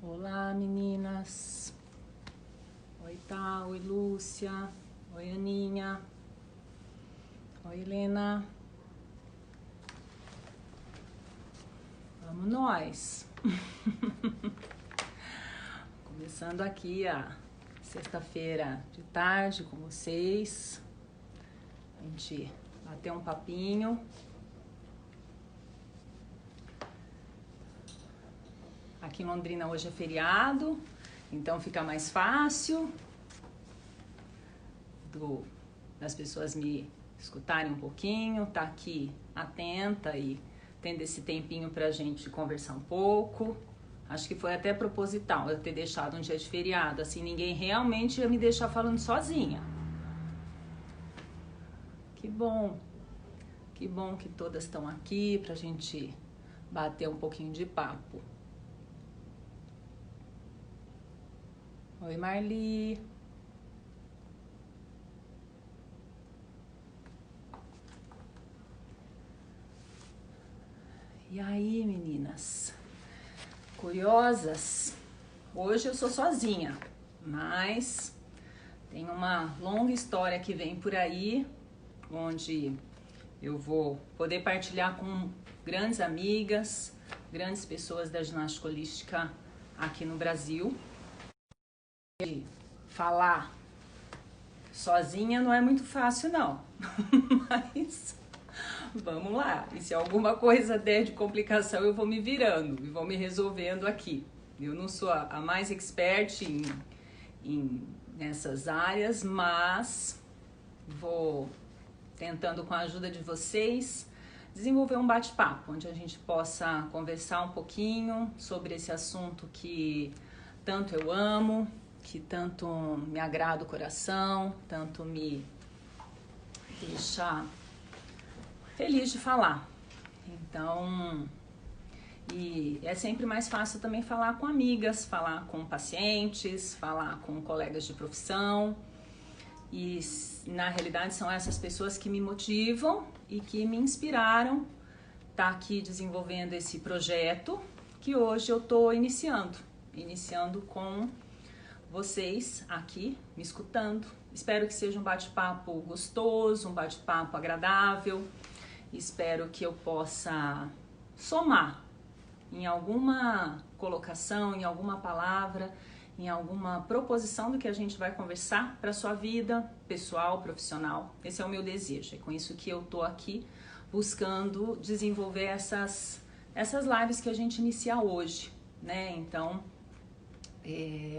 Olá, meninas. Oi, Tá. Oi, Lúcia. Oi, Aninha. Oi, Helena. Vamos nós. Começando aqui a sexta-feira de tarde com vocês. A gente bater um papinho. Aqui em Londrina hoje é feriado, então fica mais fácil das pessoas me escutarem um pouquinho, tá aqui atenta e tendo esse tempinho pra gente conversar um pouco. Acho que foi até proposital eu ter deixado um dia de feriado, assim ninguém realmente ia me deixar falando sozinha. Que bom que todas estão aqui pra gente bater um pouquinho de papo. Oi, Marli. E aí, meninas? Curiosas? Hoje eu sou sozinha, mas tem uma longa história que vem por aí, onde eu vou poder partilhar com grandes amigas, grandes pessoas da ginástica holística aqui no Brasil. Falar sozinha não é muito fácil não, mas vamos lá. E se alguma coisa der de complicação eu vou me virando e vou me resolvendo aqui. Eu não sou a mais expert nessas áreas, mas vou tentando com a ajuda de vocês desenvolver um bate-papo onde a gente possa conversar um pouquinho sobre esse assunto que tanto eu amo, que tanto me agrada o coração, tanto me deixa feliz de falar. Então, e é sempre mais fácil também falar com amigas, falar com pacientes, falar com colegas de profissão. E na realidade são essas pessoas que me motivam e que me inspiraram a estar aqui desenvolvendo esse projeto que hoje eu estou iniciando com vocês aqui me escutando. Espero que seja um bate-papo gostoso, um bate-papo agradável. Espero que eu possa somar em alguma colocação, em alguma palavra, em alguma proposição do que a gente vai conversar para a sua vida pessoal, profissional. Esse é o meu desejo. É com isso que eu tô aqui buscando desenvolver essas lives que a gente inicia hoje, né? Então,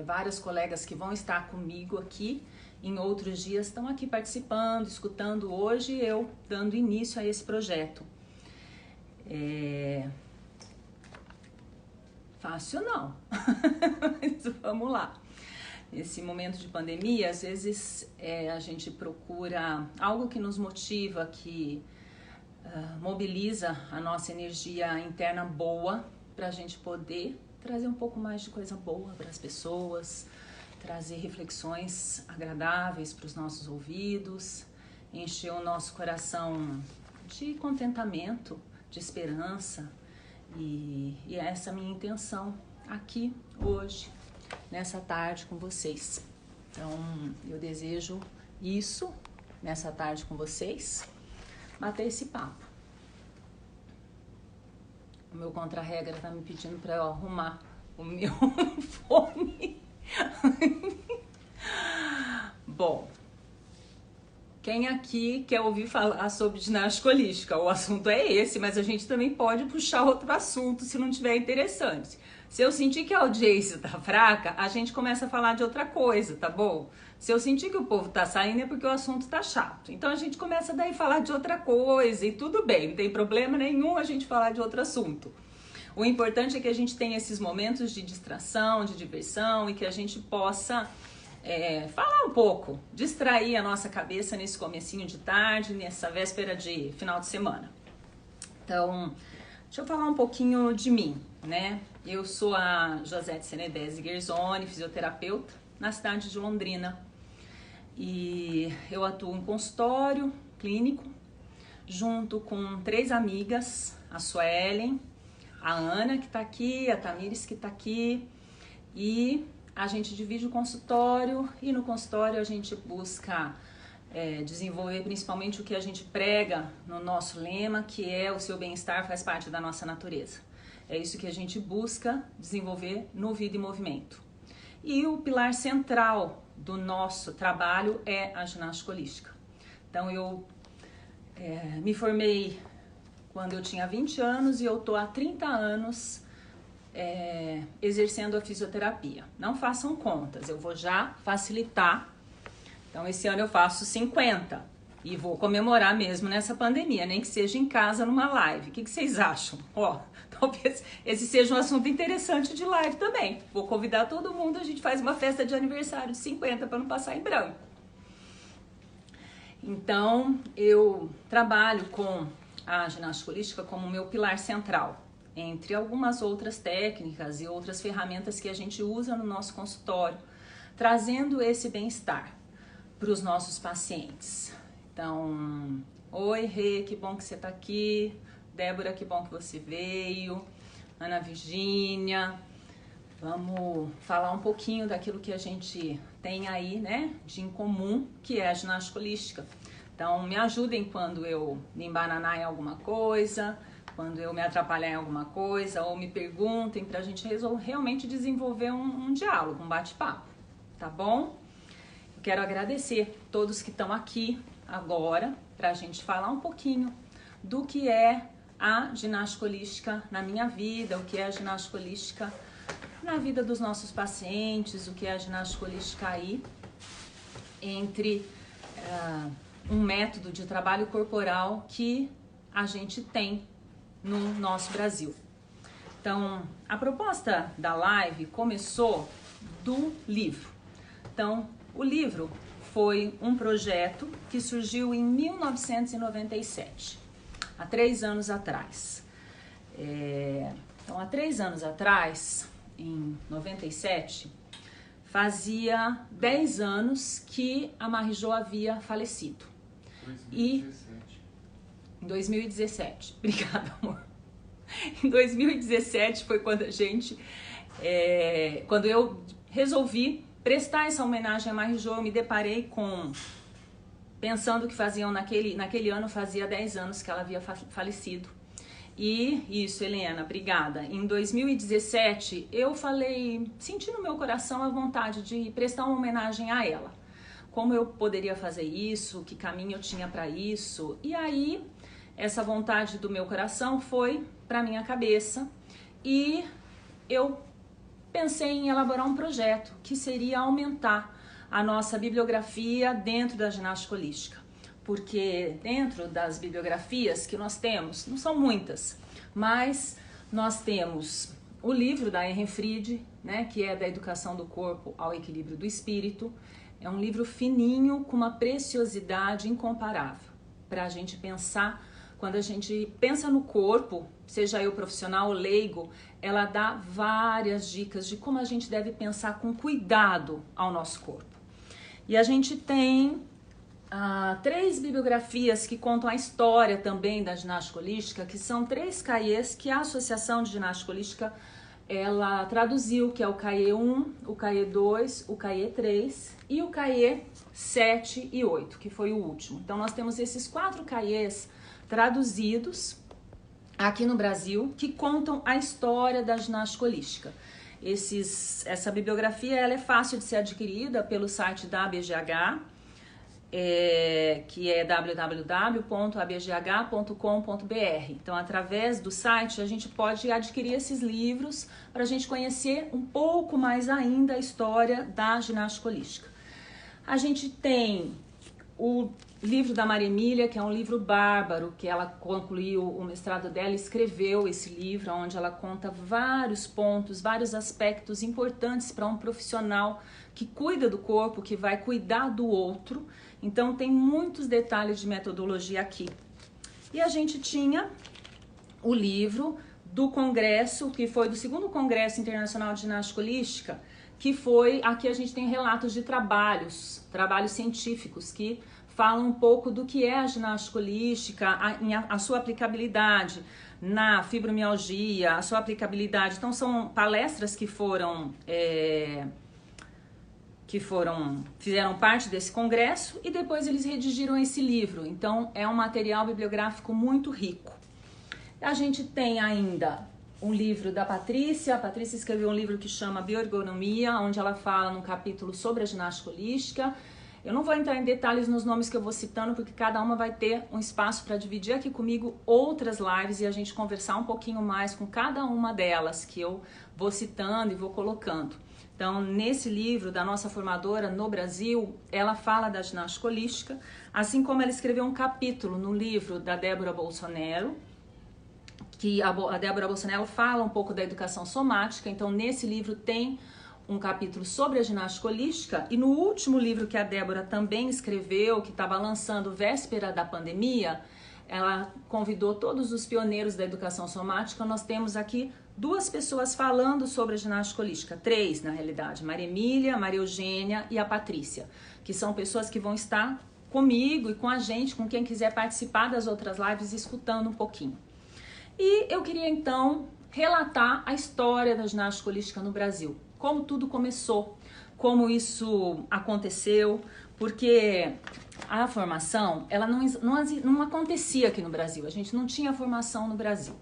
vários colegas que vão estar comigo aqui em outros dias estão aqui participando, escutando hoje, eu dando início a esse projeto. Fácil não, mas vamos lá. Nesse momento de pandemia, às vezes a gente procura algo que nos motiva, que mobiliza a nossa energia interna boa para a gente poder trazer um pouco mais de coisa boa para as pessoas, trazer reflexões agradáveis para os nossos ouvidos, encher o nosso coração de contentamento, de esperança. E essa é a minha intenção aqui hoje, nessa tarde com vocês. Então, eu desejo isso nessa tarde com vocês, bater esse papo. O meu contra-regra tá me pedindo para eu arrumar o meu fone. Bom, quem aqui quer ouvir falar sobre ginástica holística? O assunto é esse, mas a gente também pode puxar outro assunto se não tiver interessante. Se eu sentir que a audiência tá fraca, a gente começa a falar de outra coisa, tá bom? Se eu sentir que o povo tá saindo é porque o assunto tá chato. Então a gente começa daí a falar de outra coisa e tudo bem, não tem problema nenhum a gente falar de outro assunto. O importante é que a gente tenha esses momentos de distração, de diversão e que a gente possa falar um pouco, distrair a nossa cabeça nesse comecinho de tarde, nessa véspera de final de semana. Então, deixa eu falar um pouquinho de mim, né? Eu sou a Josette Senedese Gersoni, fisioterapeuta, na cidade de Londrina. E eu atuo em consultório clínico, junto com 3 amigas, a Suelen, a Ana, que tá aqui, a Tamires, que tá aqui. e a gente divide o consultório, e no consultório a gente busca desenvolver principalmente o que a gente prega no nosso lema, que é o seu bem-estar faz parte da nossa natureza. É isso que a gente busca desenvolver no Vida em Movimento. E o pilar central do nosso trabalho é a ginástica holística. Então eu me formei quando eu tinha 20 anos e eu estou há 30 anos exercendo a fisioterapia. Não façam contas, eu vou já facilitar. Então esse ano eu faço 50 e vou comemorar mesmo nessa pandemia, nem que seja em casa numa live. O que vocês acham? Talvez esse seja um assunto interessante de live também. Vou convidar todo mundo, a gente faz uma festa de aniversário de 50 para não passar em branco. Então eu trabalho com a ginástica holística como meu pilar central, entre algumas outras técnicas e outras ferramentas que a gente usa no nosso consultório, trazendo esse bem-estar para os nossos pacientes. Então, oi Rê, que bom que você está aqui. Débora, que bom que você veio. Ana Virgínia, vamos falar um pouquinho daquilo que a gente tem aí, né, de incomum, que é a ginástica holística. Então, me ajudem quando eu me embananar em alguma coisa, quando eu me atrapalhar em alguma coisa, ou me perguntem para a gente realmente desenvolver um diálogo, um bate-papo, tá bom? Eu quero agradecer todos que estão aqui agora para a gente falar um pouquinho do que é a ginástica holística na minha vida, o que é a ginástica holística na vida dos nossos pacientes, o que é a ginástica holística aí entre um método de trabalho corporal que a gente tem no nosso Brasil. Então, a proposta da live começou do livro. Então, o livro foi um projeto que surgiu em 1997, há 3 anos atrás. Então, há 3 anos atrás, em 97, fazia 10 anos que a Marie-Jo havia falecido. 2017. Em 2017, obrigada, amor. Em 2017 foi quando quando eu resolvi prestar essa homenagem a Marie-Jo, eu me deparei pensando que naquele ano fazia 10 anos que ela havia falecido. E isso, Helena, obrigada. Em 2017 eu senti no meu coração a vontade de prestar uma homenagem a ela. Como eu poderia fazer isso, que caminho eu tinha para isso. E aí, essa vontade do meu coração foi para minha cabeça e eu pensei em elaborar um projeto que seria aumentar a nossa bibliografia dentro da ginástica holística. Porque dentro das bibliografias que nós temos, não são muitas, mas nós temos o livro da Ehrenfried, né, que é da educação do corpo ao equilíbrio do espírito. É um livro fininho, com uma preciosidade incomparável para a gente pensar. Quando a gente pensa no corpo, seja eu profissional ou leigo, ela dá várias dicas de como a gente deve pensar com cuidado ao nosso corpo. E a gente tem 3 bibliografias que contam a história também da ginástica holística, que são 3 cahiers que a Associação de Ginástica Holística ela traduziu, que é o cahier 1, o cahier 2, o cahier 3 e o cahier 7 e 8, que foi o último. Então nós temos esses 4 cahiers traduzidos aqui no Brasil que contam a história da ginástica holística. Essa bibliografia ela é fácil de ser adquirida pelo site da ABGH, que é www.abgh.com.br. Então, através do site, a gente pode adquirir esses livros para a gente conhecer um pouco mais ainda a história da ginástica holística. A gente tem o livro da Maria Emília, que é um livro bárbaro, que ela concluiu o mestrado dela, escreveu esse livro, onde ela conta vários pontos, vários aspectos importantes para um profissional que cuida do corpo, que vai cuidar do outro. Então tem muitos detalhes de metodologia aqui. E a gente tinha o livro do congresso, que foi do 2º Congresso Internacional de Ginástica Holística, que foi, aqui a gente tem relatos de trabalhos científicos que fala um pouco do que é a ginástica holística, a sua aplicabilidade na fibromialgia, a sua aplicabilidade. Então são palestras que fizeram parte desse congresso e depois eles redigiram esse livro. Então é um material bibliográfico muito rico. A gente tem ainda um livro da Patrícia. A Patrícia escreveu um livro que chama Bioergonomia, onde ela fala num capítulo sobre a ginástica holística. Eu não vou entrar em detalhes nos nomes que eu vou citando, porque cada uma vai ter um espaço para dividir aqui comigo outras lives e a gente conversar um pouquinho mais com cada uma delas que eu vou citando e vou colocando. Então, nesse livro da nossa formadora no Brasil, ela fala da ginástica holística, assim como ela escreveu um capítulo no livro da Débora Bolsonaro, que a Débora Bolsonaro fala um pouco da educação somática. Então, nesse livro tem um capítulo sobre a ginástica holística, e no último livro que a Débora também escreveu, que estava lançando véspera da pandemia, ela convidou todos os pioneiros da educação somática. Nós temos aqui 2 pessoas falando sobre a ginástica holística, 3 na realidade, Maria Emília, Maria Eugênia e a Patrícia, que são pessoas que vão estar comigo e com a gente, com quem quiser participar das outras lives, escutando um pouquinho. E eu queria então relatar a história da ginástica holística no Brasil, como tudo começou, como isso aconteceu, porque a formação ela não acontecia aqui no Brasil, a gente não tinha formação no Brasil.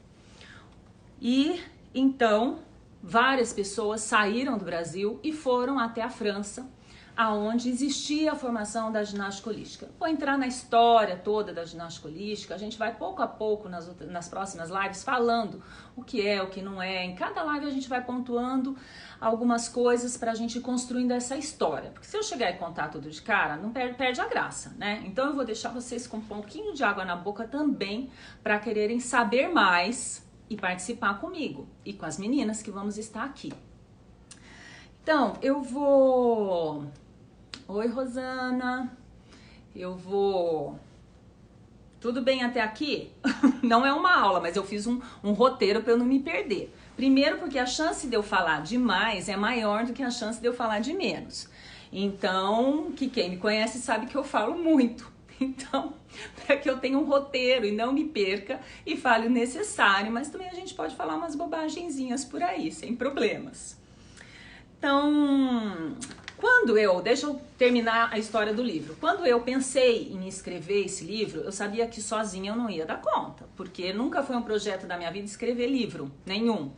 E então várias pessoas saíram do Brasil e foram até a França, aonde existia a formação da ginástica holística. Vou entrar na história toda da ginástica holística, a gente vai pouco a pouco nas próximas lives falando o que é, o que não é. Em cada live a gente vai pontuando algumas coisas para a gente ir construindo essa história. Porque se eu chegar e contar tudo de cara, não perde a graça, né? Então eu vou deixar vocês com um pouquinho de água na boca também para quererem saber mais e participar comigo e com as meninas que vamos estar aqui. Então, eu vou... Oi, Rosana. Tudo bem até aqui? Não é uma aula, mas eu fiz um roteiro para eu não me perder. Primeiro porque a chance de eu falar demais é maior do que a chance de eu falar de menos. Então, que quem me conhece sabe que eu falo muito. Então, para que eu tenha um roteiro e não me perca e fale o necessário, mas também a gente pode falar umas bobagenzinhas por aí, sem problemas. Então, deixa eu terminar a história do livro. Quando eu pensei em escrever esse livro, eu sabia que sozinha eu não ia dar conta, porque nunca foi um projeto da minha vida escrever livro, nenhum.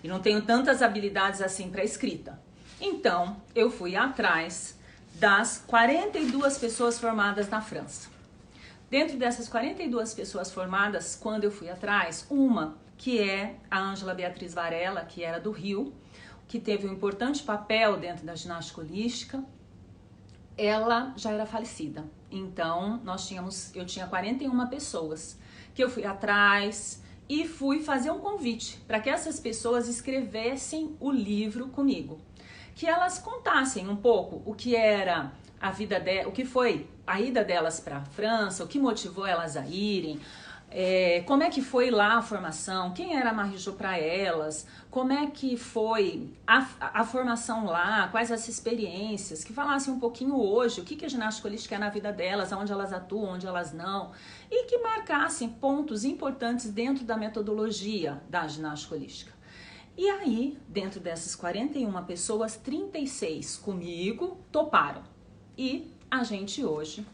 E não tenho tantas habilidades assim para escrita. Então, eu fui atrás das 42 pessoas formadas na França. Dentro dessas 42 pessoas formadas, quando eu fui atrás, uma que é a Ângela Beatriz Varela, que era do Rio, que teve um importante papel dentro da ginástica holística, ela já era falecida. Então, eu tinha 41 pessoas que eu fui atrás e fui fazer um convite para que essas pessoas escrevessem o livro comigo. Que elas contassem um pouco o que era a vida dela, o que foi a ida delas para a França, o que motivou elas a irem, como é que foi lá a formação, quem era a Marie-Jo para elas, como é que foi a formação lá, quais as experiências, que falassem um pouquinho hoje, o que a ginástica holística é na vida delas, onde elas atuam, onde elas não, e que marcassem pontos importantes dentro da metodologia da ginástica holística. E aí, dentro dessas 41 pessoas, 36 comigo toparam. E a gente hoje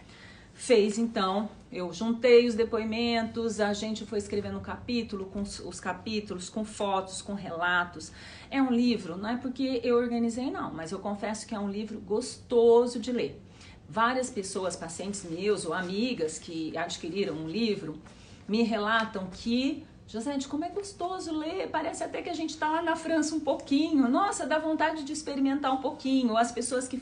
fez, então, eu juntei os depoimentos, a gente foi escrevendo um capítulo, com os capítulos, com fotos, com relatos. É um livro, não é porque eu organizei não, mas eu confesso que é um livro gostoso de ler. Várias pessoas, pacientes meus ou amigas que adquiriram um livro, me relatam que Josete, como é gostoso ler, parece até que a gente está lá na França um pouquinho, nossa, dá vontade de experimentar um pouquinho. As pessoas que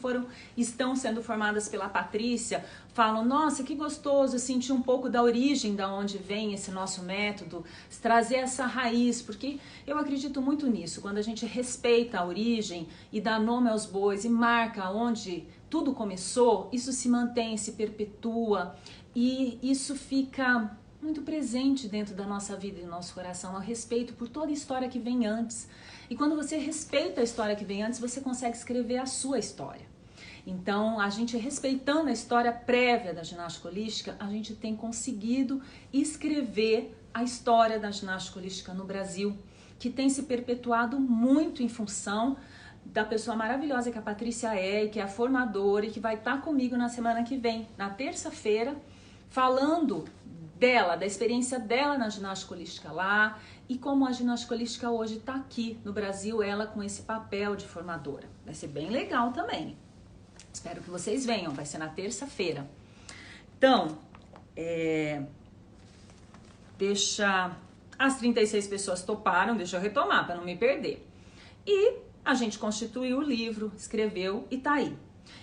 estão sendo formadas pela Patrícia falam, nossa, que gostoso sentir um pouco da origem da onde vem esse nosso método, trazer essa raiz, porque eu acredito muito nisso, quando a gente respeita a origem e dá nome aos bois e marca onde tudo começou, isso se mantém, se perpetua e isso fica muito presente dentro da nossa vida e do nosso coração, a respeito por toda a história que vem antes. E quando você respeita a história que vem antes, você consegue escrever a sua história. Então, a gente respeitando a história prévia da ginástica holística, a gente tem conseguido escrever a história da ginástica holística no Brasil, que tem se perpetuado muito em função da pessoa maravilhosa que a Patrícia é, e que é a formadora e que vai estar comigo na semana que vem, na terça-feira, falando dela, da experiência dela na ginástica holística lá e como a ginástica holística hoje está aqui no Brasil, ela com esse papel de formadora. Vai ser bem legal também. Espero que vocês venham, vai ser na terça-feira. Então, as 36 pessoas toparam, deixa eu retomar para não me perder. E a gente constituiu o livro, escreveu e tá aí.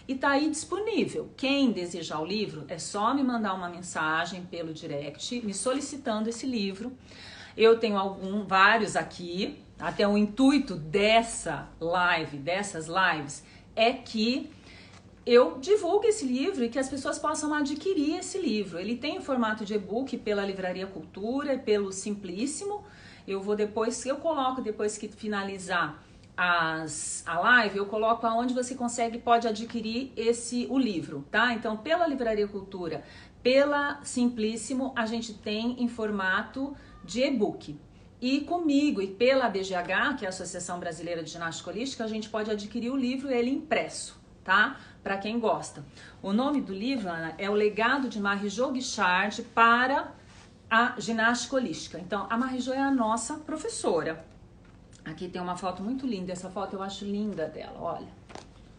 E tá aí disponível. Quem desejar o livro é só me mandar uma mensagem pelo direct, me solicitando esse livro. Eu tenho vários aqui. Até o intuito dessas lives, é que eu divulgue esse livro e que as pessoas possam adquirir esse livro. Ele tem em formato de e-book pela Livraria Cultura e pelo Simplíssimo. Eu coloco depois que finalizar a live, eu coloco aonde você pode adquirir o livro, tá? Então, pela Livraria Cultura, pela Simplíssimo, a gente tem em formato de e-book. E comigo e pela BGH, que é a Associação Brasileira de Ginástica Holística, a gente pode adquirir o livro, ele impresso, tá? Para quem gosta. O nome do livro, Ana, é O Legado de Marie-Jo Guichard para a Ginástica Holística. Então, a Marie-Jo é a nossa professora. Aqui tem uma foto muito linda, essa foto eu acho linda dela, olha.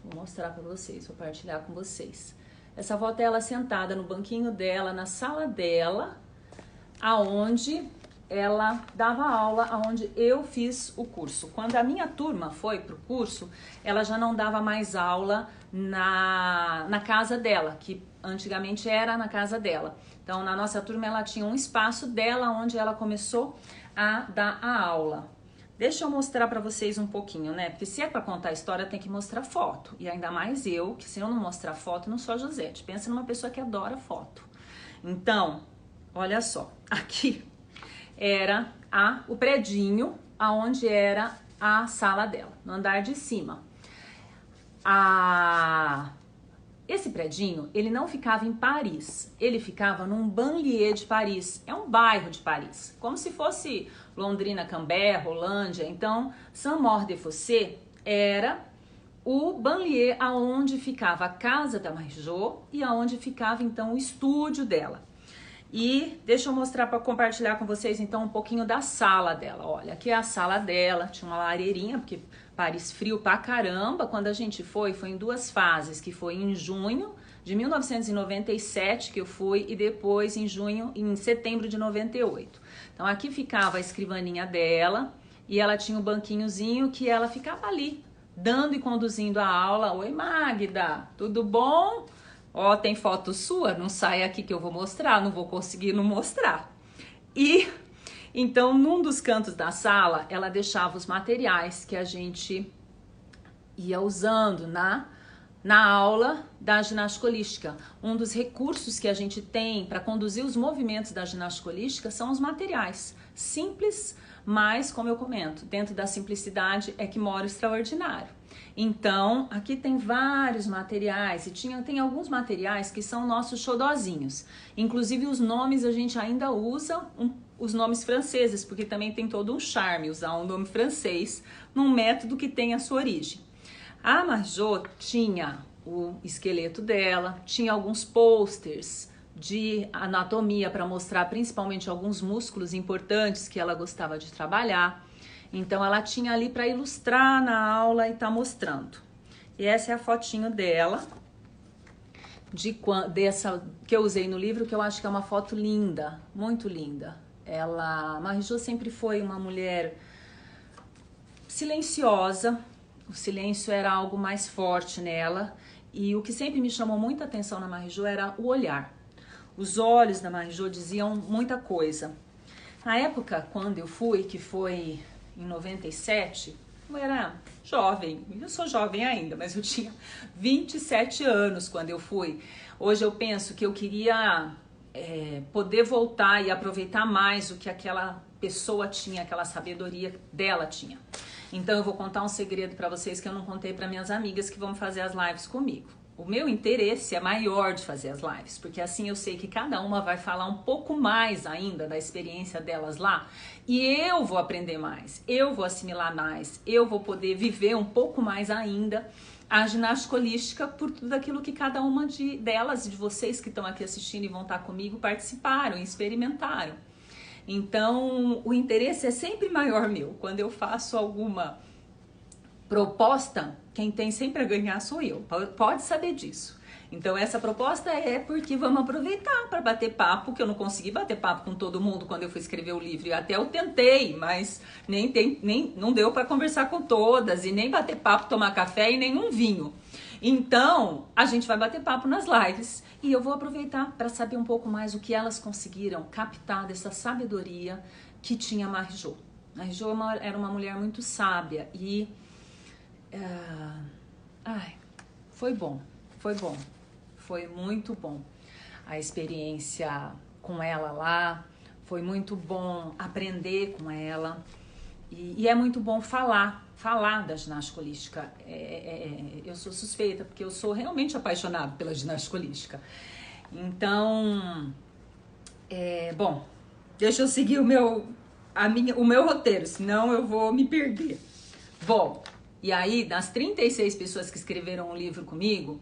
Vou mostrar para vocês, vou partilhar com vocês. Essa foto é ela sentada no banquinho dela, na sala dela, aonde ela dava aula, aonde eu fiz o curso. Quando a minha turma foi pro curso, ela já não dava mais aula na casa dela, que antigamente era na casa dela. Então, na nossa turma, ela tinha um espaço dela, onde ela começou a dar a aula. Deixa eu mostrar pra vocês um pouquinho, né? Porque se é pra contar a história, tem que mostrar foto. E ainda mais eu, que se eu não mostrar foto, não sou a Josete. Pensa numa pessoa que adora foto. Então, olha só. Aqui era o predinho, aonde era a sala dela, no andar de cima. Esse predinho, ele não ficava em Paris, ele ficava num banlieue de Paris, é um bairro de Paris, como se fosse Londrina, Cambé, Rolândia. Então, Saint-Maur-des-Fossés era o banlieue aonde ficava a casa da Marie-Jo e aonde ficava então o estúdio dela. E deixa eu mostrar para compartilhar com vocês então um pouquinho da sala dela. Olha, aqui é a sala dela, tinha uma lareirinha, porque Paris frio pra caramba. Quando a gente foi em duas fases, que foi em junho de 1997 que eu fui e depois em setembro de 98. Então aqui ficava a escrivaninha dela e ela tinha um banquinhozinho que ela ficava ali, dando e conduzindo a aula. Oi, Magda, tudo bom? Ó, tem foto sua? Não sai aqui que eu vou mostrar, não vou conseguir não mostrar. E então, num dos cantos da sala, ela deixava os materiais que a gente ia usando na aula da ginástica holística. Um dos recursos que a gente tem para conduzir os movimentos da ginástica holística são os materiais. Simples, mas, como eu comento, dentro da simplicidade é que mora o extraordinário. Então, aqui tem vários materiais e tem alguns materiais que são nossos xodozinhos. Inclusive, os nomes a gente ainda usa os nomes franceses, porque também tem todo um charme usar um nome francês num método que tem a sua origem. A Marie-Jo tinha o esqueleto dela, tinha alguns posters de anatomia para mostrar principalmente alguns músculos importantes que ela gostava de trabalhar. Então ela tinha ali para ilustrar na aula e tá mostrando. E essa é a fotinho dela, dessa que eu usei no livro, que eu acho que é uma foto linda, muito linda. A Marie-Jo sempre foi uma mulher silenciosa, o silêncio era algo mais forte nela, e o que sempre me chamou muita atenção na Marie-Jo era o olhar. Os olhos da Marie-Jo diziam muita coisa. Na época, quando eu fui, que foi em 97, eu era jovem, eu sou jovem ainda, mas eu tinha 27 anos quando eu fui. Hoje eu penso que eu queria poder voltar e aproveitar mais o que aquela pessoa tinha, aquela sabedoria dela tinha. Então eu vou contar um segredo para vocês que eu não contei para minhas amigas que vão fazer as lives comigo. o meu interesse é maior de fazer as lives, porque assim eu sei que cada uma vai falar um pouco mais ainda da experiência delas lá, e eu vou aprender mais, eu vou assimilar mais, eu vou poder viver um pouco mais ainda a ginástica holística por tudo aquilo que cada uma delas e de vocês que estão aqui assistindo e vão estar comigo participaram e experimentaram. Então, o interesse é sempre maior meu. Quando eu faço alguma proposta, quem tem sempre a ganhar sou eu. Pode saber disso. Então, essa proposta é porque vamos aproveitar para bater papo, que eu não consegui bater papo com todo mundo quando eu fui escrever o livro. Até eu tentei, mas não deu para conversar com todas, e nem bater papo, tomar café e nenhum vinho. Então, a gente vai bater papo nas lives e eu vou aproveitar para saber um pouco mais o que elas conseguiram captar dessa sabedoria que tinha a Marie-Jo. Marie-Jo era uma mulher muito sábia e foi bom, foi muito bom a experiência com ela lá, foi muito bom aprender com ela e é muito bom falar da ginástica holística. Eu sou suspeita porque eu sou realmente apaixonada pela ginástica holística. Então, bom, deixa eu seguir o meu roteiro, senão eu vou me perder. Bom, e aí, das 36 pessoas que escreveram um livro comigo,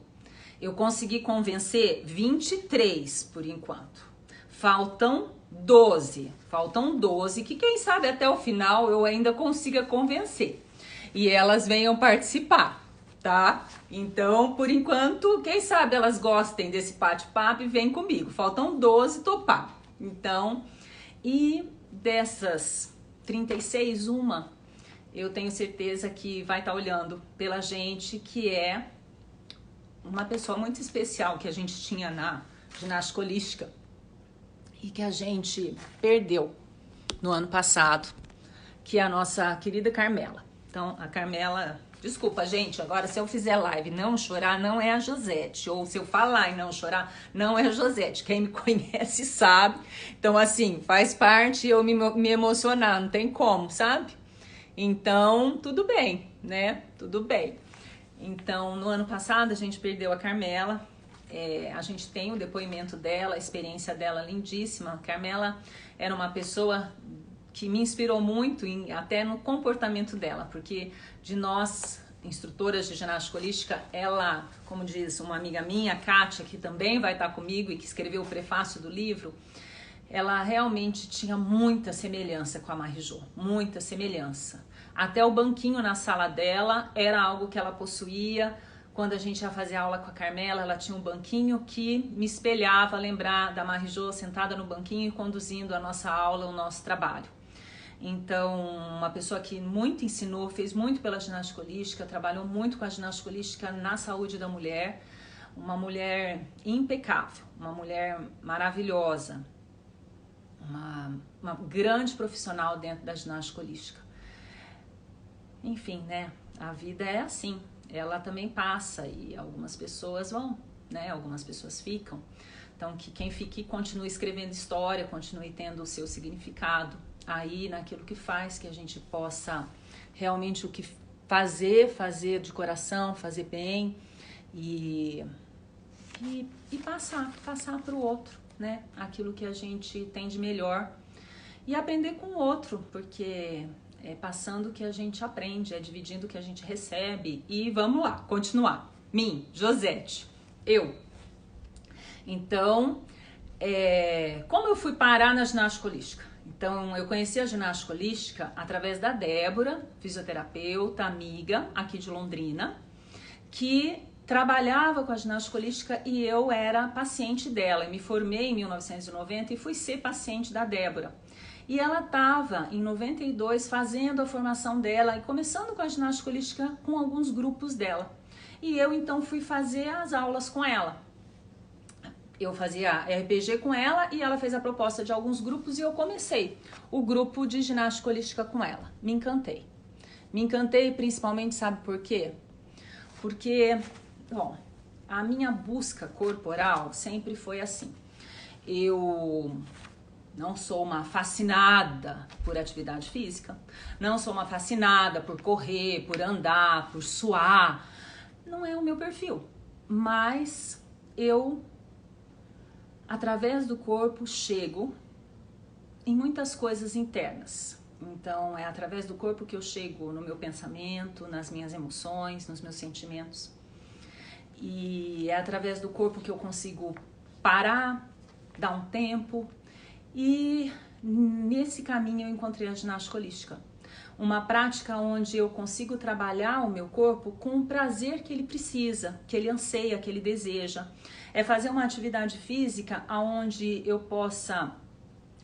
eu consegui convencer 23 por enquanto. Faltam 12 que quem sabe até o final eu ainda consiga convencer. E elas venham participar, tá? Então, por enquanto, quem sabe elas gostem desse bate-papo e vêm comigo. Faltam 12 topar. Então, e dessas 36, eu tenho certeza que vai estar olhando pela gente, que é uma pessoa muito especial que a gente tinha na ginástica holística e que a gente perdeu no ano passado, que é a nossa querida Carmela. Então, a Carmela, desculpa, gente, agora se eu fizer live e não chorar, não é a Josete. Ou se eu falar e não chorar, não é a Josete. Quem me conhece sabe. Então, assim, faz parte eu me emocionar, não tem como, sabe? Então, tudo bem, né? Tudo bem. Então, no ano passado, a gente perdeu a Carmela. A gente tem o depoimento dela, a experiência dela lindíssima. A Carmela era uma pessoa que me inspirou muito, até no comportamento dela, porque de nós, instrutoras de ginástica holística, ela, como diz uma amiga minha, a Kátia, que também vai estar comigo e que escreveu o prefácio do livro, ela realmente tinha muita semelhança com a Marie-Jo, muita semelhança. Até o banquinho na sala dela era algo que ela possuía. Quando a gente ia fazer aula com a Carmela, ela tinha um banquinho que me espelhava, lembrar da Marie-Jo sentada no banquinho e conduzindo a nossa aula, o nosso trabalho. Então, uma pessoa que muito ensinou, fez muito pela ginástica holística, trabalhou muito com a ginástica holística na saúde da mulher, uma mulher impecável, uma mulher maravilhosa, uma grande profissional dentro da ginástica holística. Enfim, né? A vida é assim, ela também passa e algumas pessoas vão, né? Algumas pessoas ficam. Então, que quem fique continue escrevendo história, continue tendo o seu significado aí naquilo que faz, que a gente possa realmente o que fazer de coração, fazer bem e passar para o outro, né? Aquilo que a gente tem de melhor e aprender com o outro, porque é passando que a gente aprende, é dividindo que a gente recebe e vamos lá, continuar. Josete, eu. Então, como eu fui parar na ginástica holística? Então, eu conheci a ginástica holística através da Débora, fisioterapeuta, amiga aqui de Londrina, que trabalhava com a ginástica holística e eu era paciente dela. Eu me formei em 1990 e fui ser paciente da Débora. E ela estava, em 92, fazendo a formação dela e começando com a ginástica holística com alguns grupos dela. E eu, então, fui fazer as aulas com ela. Eu fazia RPG com ela e ela fez a proposta de alguns grupos e eu comecei o grupo de ginástica holística com ela. Me encantei. Me encantei principalmente, sabe por quê? Porque, bom, a minha busca corporal sempre foi assim. Eu não sou uma fascinada por atividade física, não sou uma fascinada por correr, por andar, por suar. Não é o meu perfil. mas eu, através do corpo, chego em muitas coisas internas. Então, é através do corpo que eu chego no meu pensamento, nas minhas emoções, nos meus sentimentos. E é através do corpo que eu consigo parar, dar um tempo. E nesse caminho eu encontrei a ginástica holística. Uma prática onde eu consigo trabalhar o meu corpo com o prazer que ele precisa, que ele anseia, que ele deseja. É fazer uma atividade física onde eu possa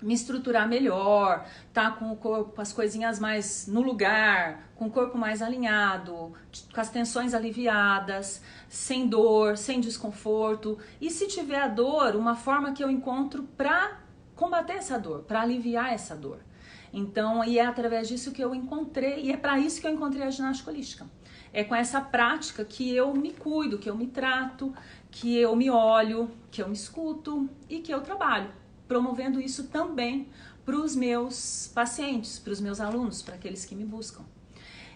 me estruturar melhor, tá com o corpo, com as coisinhas mais no lugar, com o corpo mais alinhado, com as tensões aliviadas, sem dor, sem desconforto. E se tiver a dor, uma forma que eu encontro para combater essa dor, para aliviar essa dor. Então, e é através disso que eu encontrei, e é para isso que eu encontrei a ginástica holística. É com essa prática que eu me cuido, que eu me trato, que eu me olho, que eu me escuto e que eu trabalho, promovendo isso também para os meus pacientes, para os meus alunos, para aqueles que me buscam.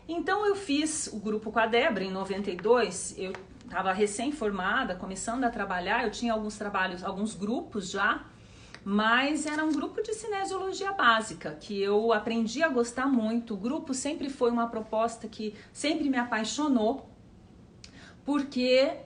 Então eu fiz o grupo com a Débora em 92, eu estava recém-formada, começando a trabalhar, eu tinha alguns trabalhos, alguns grupos já, mas era um grupo de cinesiologia básica, que eu aprendi a gostar muito. O grupo sempre foi uma proposta que sempre me apaixonou, porque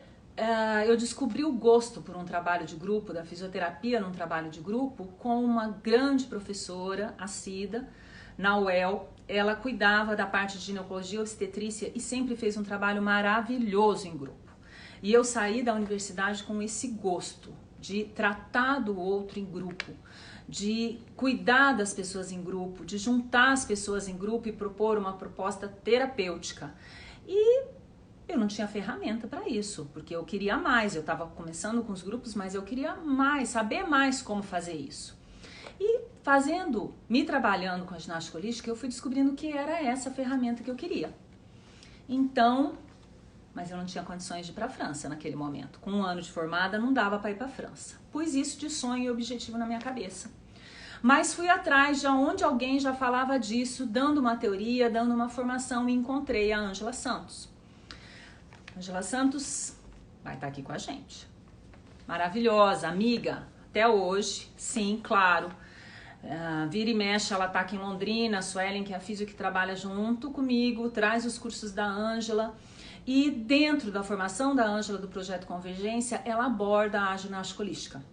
eu descobri o gosto por um trabalho de grupo, da fisioterapia num trabalho de grupo, com uma grande professora, a Cida, na UEL. Ela cuidava da parte de ginecologia e obstetrícia e sempre fez um trabalho maravilhoso em grupo. E eu saí da universidade com esse gosto de tratar do outro em grupo, de cuidar das pessoas em grupo, de juntar as pessoas em grupo e propor uma proposta terapêutica. E eu não tinha ferramenta para isso, porque eu queria mais. Eu estava começando com os grupos, mas eu queria mais, saber mais como fazer isso. E me trabalhando com a ginástica holística, eu fui descobrindo que era essa ferramenta que eu queria. Então, mas eu não tinha condições de ir para a França naquele momento. Com 1 ano de formada, não dava para ir para a França. Pus isso de sonho e objetivo na minha cabeça. Mas fui atrás de onde alguém já falava disso, dando uma teoria, dando uma formação, e encontrei a Ângela Santos. Ângela Santos vai estar aqui com a gente. Maravilhosa, amiga, até hoje, sim, claro. Vira e mexe, ela tá aqui em Londrina, a Suelen, que é a físio que trabalha junto comigo, traz os cursos da Ângela. E dentro da formação da Ângela do Projeto Convergência, ela aborda a ginástica holística,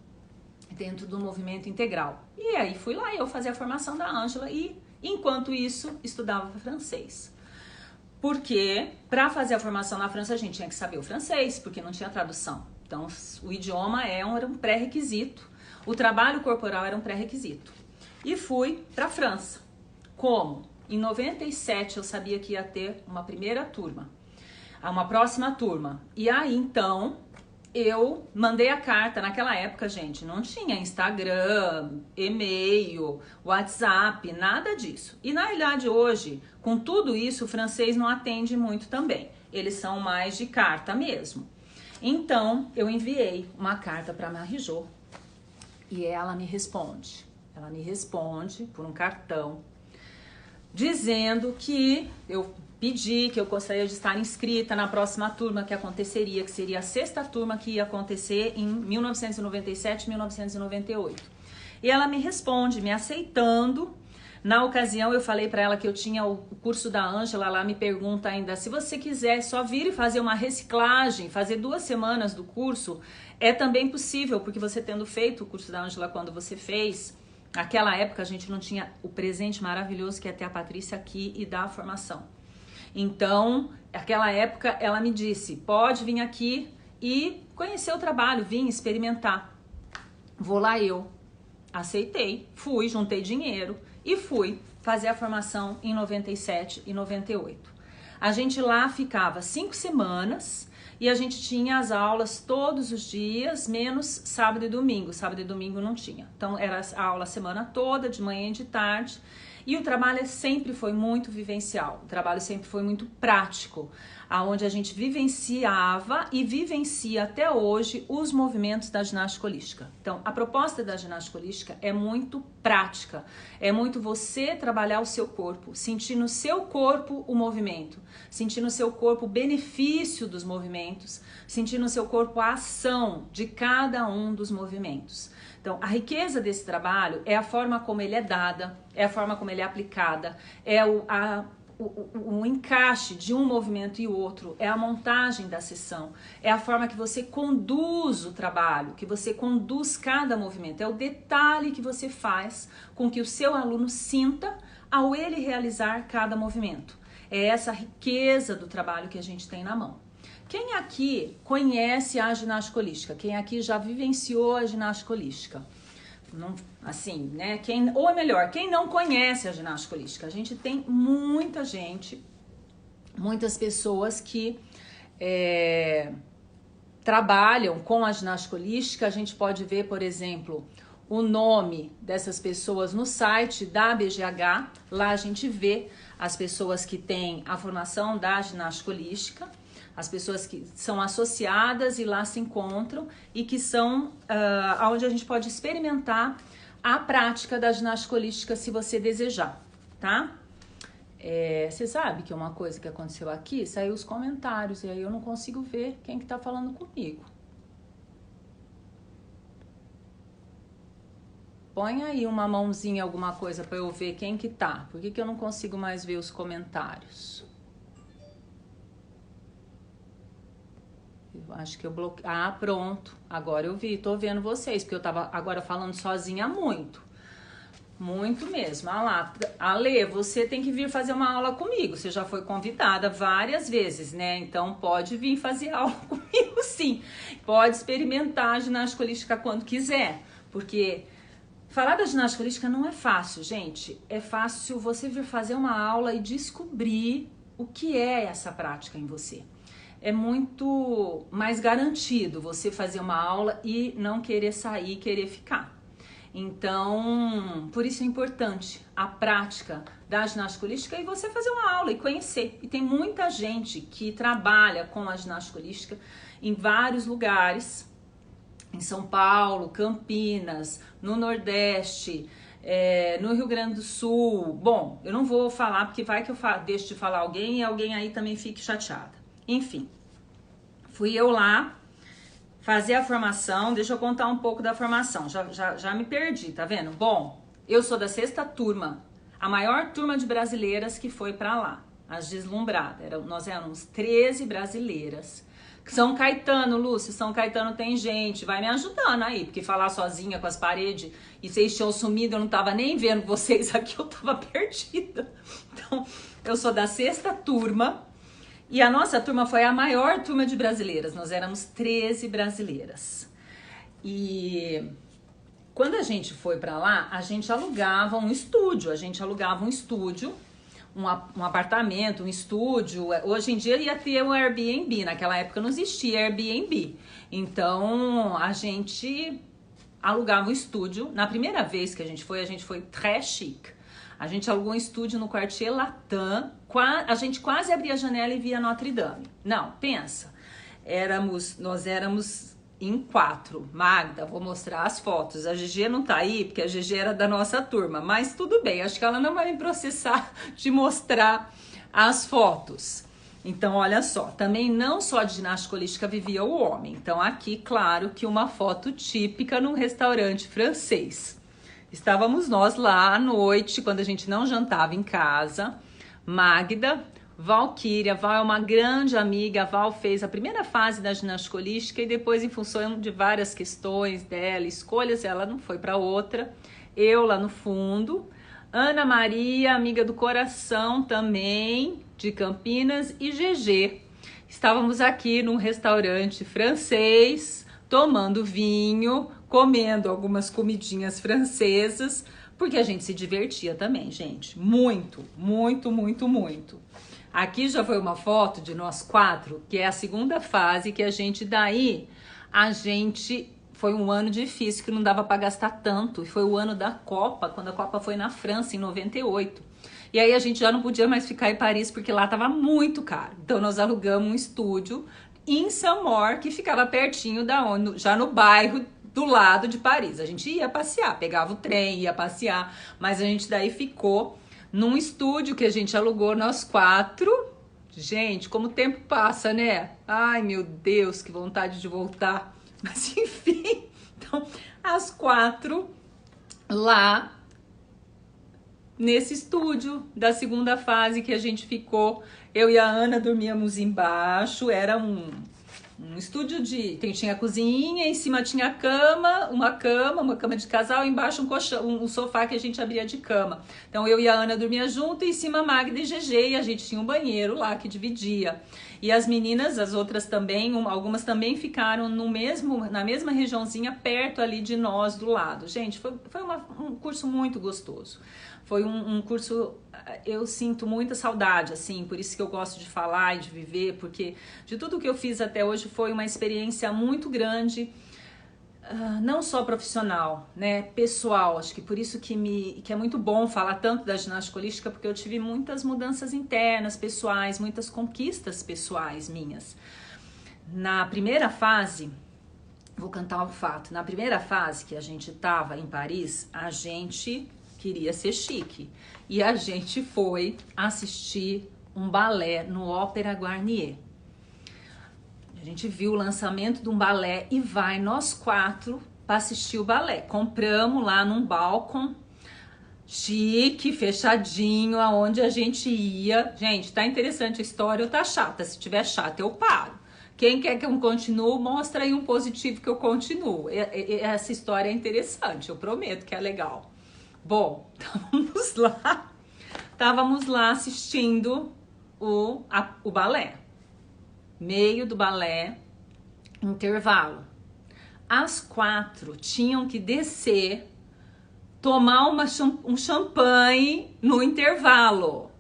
dentro do movimento integral. E aí fui lá, eu fazia a formação da Ângela e, enquanto isso, estudava francês. Porque para fazer a formação na França, a gente tinha que saber o francês, porque não tinha tradução. Então, o idioma era um pré-requisito, o trabalho corporal era um pré-requisito. E fui para a França. Como? Em 97 eu sabia que ia ter uma primeira turma, uma próxima turma. E aí, então, eu mandei a carta. Naquela época, gente, não tinha Instagram, e-mail, WhatsApp, nada disso. E na realidade, hoje, com tudo isso, o francês não atende muito também. Eles são mais de carta mesmo. Então, eu enviei uma carta para a Marie-Jo e ela me responde. Ela me responde por um cartão, dizendo que eu pedi, que eu gostaria de estar inscrita na próxima turma que aconteceria, que seria a 6ª turma que ia acontecer em 1997 e 1998. E ela me responde, me aceitando. Na ocasião eu falei para ela que eu tinha o curso da Ângela, ela me pergunta ainda, se você quiser só vir e fazer uma reciclagem, fazer 2 semanas do curso, é também possível, porque você tendo feito o curso da Ângela quando você fez, naquela época a gente não tinha o presente maravilhoso que é ter a Patrícia aqui e dar a formação. Então, naquela época, ela me disse, pode vir aqui e conhecer o trabalho, vir experimentar. Vou lá eu. Aceitei, fui, juntei dinheiro e fui fazer a formação em 97 e 98. A gente lá ficava 5 semanas e a gente tinha as aulas todos os dias, menos sábado e domingo. Sábado e domingo não tinha. Então, era a aula a semana toda, de manhã e de tarde. E o trabalho sempre foi muito vivencial, o trabalho sempre foi muito prático. onde a gente vivenciava e vivencia até hoje os movimentos da ginástica holística. Então, a proposta da ginástica holística é muito prática, é muito você trabalhar o seu corpo, sentir no seu corpo o movimento, sentir no seu corpo o benefício dos movimentos, sentir no seu corpo a ação de cada um dos movimentos. Então, a riqueza desse trabalho é a forma como ele é dada, é a forma como ele é aplicada, é o encaixe de um movimento e outro, é a montagem da sessão, é a forma que você conduz o trabalho, que você conduz cada movimento, é o detalhe que você faz com que o seu aluno sinta ao ele realizar cada movimento. É essa riqueza do trabalho que a gente tem na mão. Quem aqui conhece a ginástica holística? Quem aqui já vivenciou a ginástica holística? Não, assim, né? Ou é melhor, quem não conhece a ginástica holística? A gente tem muita gente, muitas pessoas que trabalham com a ginástica holística. A gente pode ver, por exemplo, o nome dessas pessoas no site da BGH. Lá a gente vê as pessoas que têm a formação da ginástica holística, as pessoas que são associadas e lá se encontram e que são onde a gente pode experimentar a prática da ginástica holística se você desejar, tá? Você sabe que uma coisa que aconteceu aqui, saiu os comentários e aí eu não consigo ver quem que tá falando comigo. Põe aí uma mãozinha, alguma coisa para eu ver quem que tá. Por que eu não consigo mais ver os comentários? Eu acho que eu bloqueei. Ah, pronto. Agora eu vi, tô vendo vocês, porque eu tava agora falando sozinha muito. Muito mesmo. Ah lá, Ale, você tem que vir fazer uma aula comigo. Você já foi convidada várias vezes, né? Então pode vir fazer aula comigo, sim. Pode experimentar a ginástica holística quando quiser. Porque falar da ginástica holística não é fácil, gente. É fácil você vir fazer uma aula e descobrir o que é essa prática em você. É muito mais garantido você fazer uma aula e não querer sair, querer ficar. Então, por isso é importante a prática da ginástica holística e você fazer uma aula e conhecer. E tem muita gente que trabalha com a ginástica holística em vários lugares, em São Paulo, Campinas, no Nordeste, no Rio Grande do Sul. Bom, eu não vou falar porque vai que eu deixo de falar alguém e alguém aí também fique chateada. Enfim, fui eu lá fazer a formação. Deixa eu contar um pouco da formação, já me perdi, tá vendo? Bom, eu sou da 6ª turma, a maior turma de brasileiras que foi pra lá, as deslumbradas. Nós éramos 13 brasileiras. São Caetano, Lúcia, São Caetano tem gente, vai me ajudando aí, porque falar sozinha com as paredes e vocês tinham sumido, eu não tava nem vendo vocês aqui, eu tava perdida. Então, eu sou da 6ª turma. E a nossa turma foi a maior turma de brasileiras, nós éramos 13 brasileiras. E quando a gente foi pra lá, a gente alugava um estúdio, um apartamento, um estúdio. Hoje em dia ia ter o Airbnb, naquela época não existia Airbnb. Então a gente alugava um estúdio. Na primeira vez que a gente foi très chique. A gente alugou um estúdio no Quartier Latam. A gente quase abria a janela e via Notre Dame. Não, pensa. Nós éramos em 4. Magda, vou mostrar as fotos. A GG não tá aí, porque a GG era da nossa turma. Mas tudo bem, acho que ela não vai me processar de mostrar as fotos. Então, olha só. Também não só de ginástica holística vivia o homem. Então, aqui, claro que uma foto típica num restaurante francês. Estávamos nós lá à noite, quando a gente não jantava em casa. Magda, Valquíria, Val é uma grande amiga. A Val fez a primeira fase da ginástica holística e depois, em função de várias questões dela, escolhas, ela não foi para outra. Eu lá no fundo. Ana Maria, amiga do coração também, de Campinas. E GG. Estávamos aqui num restaurante francês, tomando vinho, comendo algumas comidinhas francesas, porque a gente se divertia também, gente. Muito, muito, muito, muito. Aqui já foi uma foto de nós 4, que é a segunda fase, que a gente foi um ano difícil, que não dava para gastar tanto, e foi o ano da Copa, quando a Copa foi na França, em 98. E aí a gente já não podia mais ficar em Paris porque lá tava muito caro. Então nós alugamos um estúdio em Saint-Maur, que ficava pertinho da onde, já no bairro do lado de Paris. A gente ia passear, pegava o trem, ia passear, mas a gente daí ficou num estúdio que a gente alugou nós 4. Gente, como o tempo passa, né? Ai, meu Deus, que vontade de voltar. Mas enfim, então, as 4 lá nesse estúdio da segunda fase que a gente ficou. Eu e a Ana dormíamos embaixo, era um estúdio tinha a cozinha, em cima tinha uma cama de casal, embaixo um colchão, um sofá que a gente abria de cama. Então eu e a Ana dormia junto, e em cima Magda e GG, e a gente tinha um banheiro lá que dividia. E as meninas, as outras também, algumas também ficaram na mesma regiãozinha, perto ali de nós, do lado. Gente, foi um curso muito gostoso. Foi um curso, eu sinto muita saudade, assim, por isso que eu gosto de falar e de viver, porque de tudo que eu fiz até hoje foi uma experiência muito grande, não só profissional, né, pessoal. Acho que por isso que é muito bom falar tanto da ginástica holística, porque eu tive muitas mudanças internas, pessoais, muitas conquistas pessoais minhas. Na primeira fase, vou cantar um fato, na primeira fase que a gente estava em Paris, a gente queria ser chique, e a gente foi assistir um balé no Ópera Garnier. A gente viu o lançamento de um balé e vai nós 4 para assistir o balé. Compramos lá num balcão chique, fechadinho, aonde a gente ia. Gente, tá interessante a história ou tá chata? Se tiver chata, eu paro. Quem quer que eu continue, mostra aí um positivo que eu continuo. Essa história é interessante, eu prometo que é legal. Bom, estávamos lá assistindo o balé. Meio do balé, intervalo. As 4 tinham que descer, tomar um champanhe no intervalo.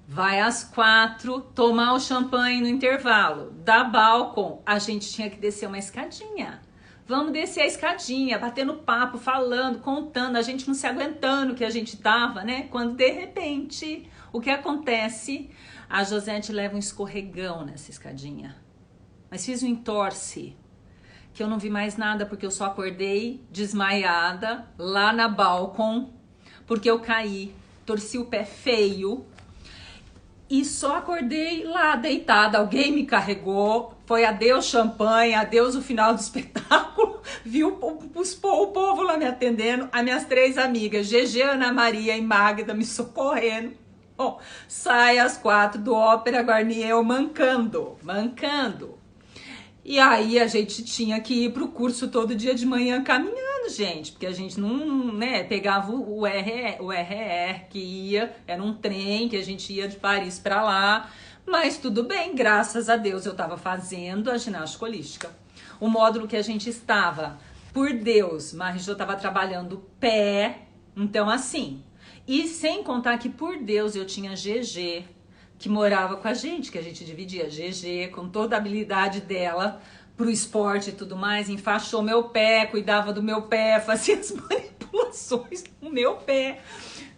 Vai às 4 tomar o champanhe no intervalo. Da balcão, a gente tinha que descer uma escadinha. Vamos descer a escadinha, batendo papo, falando, contando, a gente não se aguentando que a gente tava, né? Quando de repente, o que acontece? A Josete leva um escorregão nessa escadinha. Mas fiz um entorse, que eu não vi mais nada, porque eu só acordei desmaiada lá na balcão, porque eu caí, torci o pé feio. E só acordei lá deitada, alguém me carregou, foi adeus champanhe, adeus o final do espetáculo, viu o povo lá me atendendo, as minhas 3 amigas, GG, Ana Maria e Magda me socorrendo. Bom, sai às 4 do Ópera Garnier, eu mancando. E aí a gente tinha que ir pro curso todo dia de manhã caminhando, gente, porque a gente não, né, pegava o RER que ia, era um trem que a gente ia de Paris para lá, mas tudo bem, graças a Deus eu estava fazendo a ginástica holística. O módulo que a gente estava, por Deus, Marijô estava trabalhando pé, então assim, e sem contar que por Deus eu tinha GG, que morava com a gente, que a gente dividia. GG, com toda a habilidade dela pro esporte e tudo mais, enfaixou meu pé, cuidava do meu pé, fazia as manipulações no meu pé.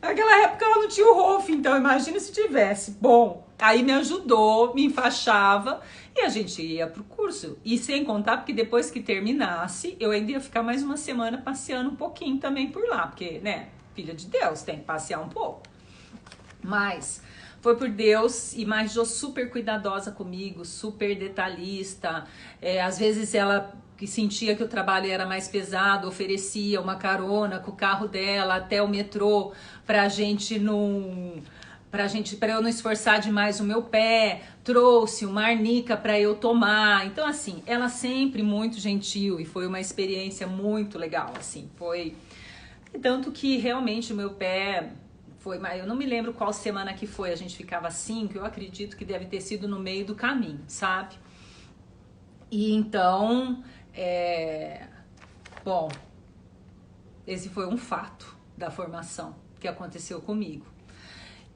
Naquela época ela não tinha o Rolf, então imagina se tivesse. Bom, aí me ajudou, me enfaixava e a gente ia pro curso. E sem contar, porque depois que terminasse, eu ainda ia ficar mais uma semana passeando um pouquinho também por lá, porque, né, filha de Deus, tem que passear um pouco. Mas foi por Deus, e Marijô super cuidadosa comigo, super detalhista. Às vezes ela que sentia que o trabalho era mais pesado, oferecia uma carona com o carro dela até o metrô para eu não esforçar demais o meu pé, trouxe uma arnica para eu tomar. Então assim, ela sempre muito gentil e foi uma experiência muito legal, assim, foi tanto que realmente o meu pé foi, mas eu não me lembro qual semana que foi, a gente ficava 5, eu acredito que deve ter sido no meio do caminho, sabe? E então, bom, esse foi um fato da formação que aconteceu comigo.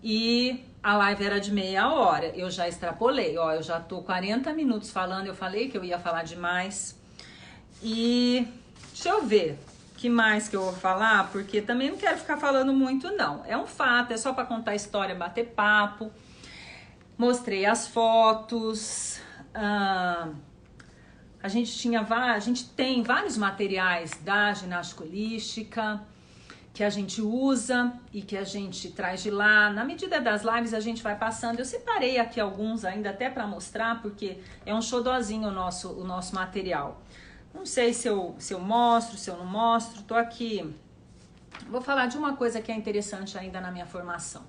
E a live era de meia hora, eu já extrapolei, ó, eu já tô 40 minutos falando, eu falei que eu ia falar demais. E deixa eu ver, que mais que eu vou falar? Porque também não quero ficar falando muito, não. É um fato, é só para contar a história, bater papo. Mostrei as fotos. A gente tem vários materiais da ginástica holística que a gente usa e que a gente traz de lá. Na medida das lives a gente vai passando. Eu separei aqui alguns ainda até para mostrar, porque é um xodózinho o nosso material. Não sei se eu mostro, se eu não mostro. Tô aqui. Vou falar de uma coisa que é interessante ainda na minha formação,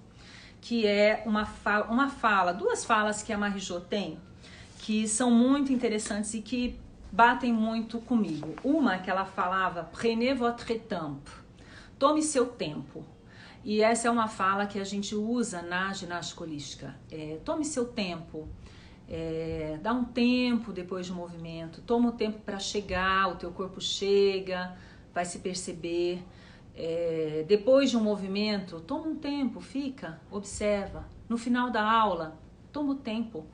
que é duas falas que a Marie-Jo tem, que são muito interessantes e que batem muito comigo. Uma que ela falava, prenez votre temps, tome seu tempo. E essa é uma fala que a gente usa na ginástica holística. Tome seu tempo, dá um tempo depois do movimento, toma o tempo para chegar, o teu corpo chega, vai se perceber. Depois de um movimento, toma um tempo, fica, observa. No final da aula, toma o tempo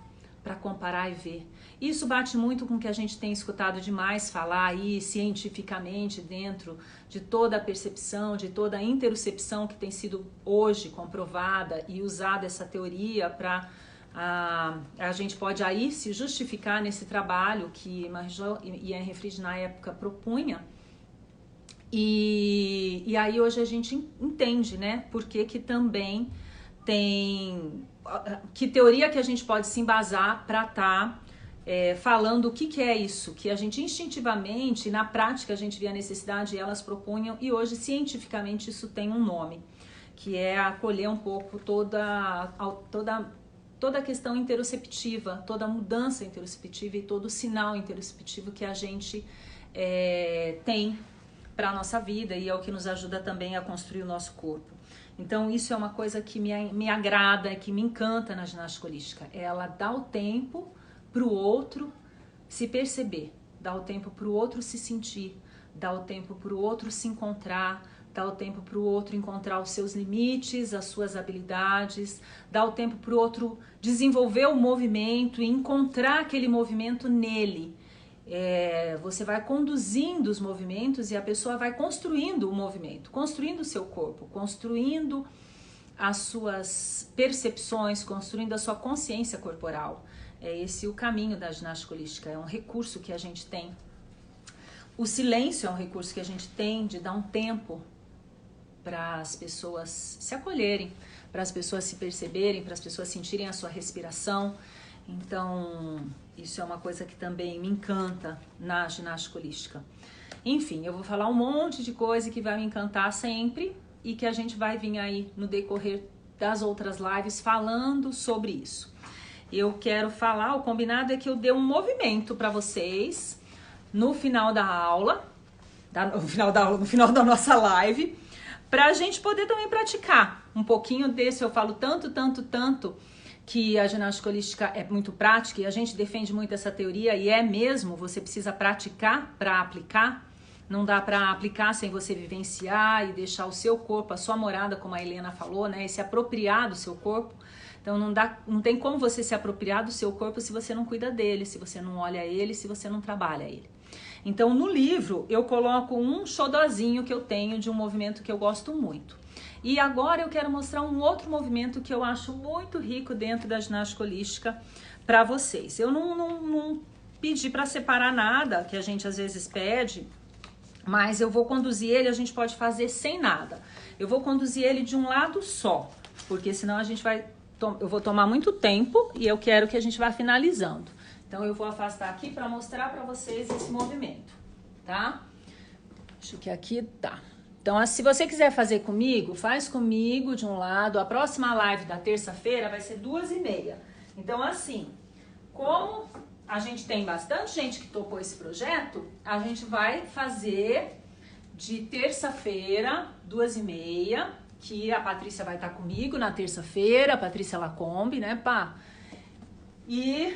para comparar e ver. Isso bate muito com o que a gente tem escutado demais falar aí cientificamente dentro de toda a percepção, de toda a interocepção que tem sido hoje comprovada e usada essa teoria para a gente pode aí se justificar nesse trabalho que Marie-Jo e Henry Fried na época propunha. E aí hoje a gente entende, né, por que também tem, que teoria que a gente pode se embasar para estar falando o que é isso, que a gente instintivamente, na prática a gente via a necessidade e elas propunham, e hoje cientificamente isso tem um nome, que é acolher um pouco toda a questão interoceptiva, toda a mudança interoceptiva e todo o sinal interoceptivo que a gente tem para a nossa vida e é o que nos ajuda também a construir o nosso corpo. Então isso é uma coisa que me agrada, que me encanta na ginástica holística. Ela dá o tempo para o outro se perceber, dá o tempo para o outro se sentir, dá o tempo para o outro se encontrar, dá o tempo para o outro encontrar os seus limites, as suas habilidades, dá o tempo para o outro desenvolver o movimento e encontrar aquele movimento nele. Você vai conduzindo os movimentos e a pessoa vai construindo o movimento, construindo o seu corpo, construindo as suas percepções, construindo a sua consciência corporal. É esse o caminho da ginástica holística, é um recurso que a gente tem. O silêncio é um recurso que a gente tem de dar um tempo para as pessoas se acolherem, para as pessoas se perceberem, para as pessoas sentirem a sua respiração. Então, isso é uma coisa que também me encanta na ginástica holística. Enfim, eu vou falar um monte de coisa que vai me encantar sempre e que a gente vai vir aí no decorrer das outras lives falando sobre isso. Eu quero falar, o combinado é que eu dê um movimento para vocês no final da aula, no final da nossa live, para a gente poder também praticar um pouquinho desse. Eu falo tanto que a ginástica holística é muito prática e a gente defende muito essa teoria e é mesmo, você precisa praticar para aplicar, não dá para aplicar sem você vivenciar e deixar o seu corpo, a sua morada, como a Helena falou, né, e se apropriar do seu corpo. Então não tem como você se apropriar do seu corpo se você não cuida dele, se você não olha ele, se você não trabalha ele. Então no livro eu coloco um xodózinho que eu tenho de um movimento que eu gosto muito. E agora eu quero mostrar um outro movimento que eu acho muito rico dentro da ginástica holística para vocês. Eu não pedi para separar nada, que a gente às vezes pede, mas eu vou conduzir ele, a gente pode fazer sem nada. Eu vou conduzir ele de um lado só, porque senão eu vou tomar muito tempo e eu quero que a gente vá finalizando. Então eu vou afastar aqui para mostrar para vocês esse movimento, tá? Acho que aqui tá. Então, se você quiser fazer comigo, faz comigo de um lado. A próxima live da terça-feira vai ser 2h30. Então, assim, como a gente tem bastante gente que topou esse projeto, a gente vai fazer de terça-feira, 2h30, que a Patrícia vai estar comigo na terça-feira, a Patrícia Lacombe, né, pá? E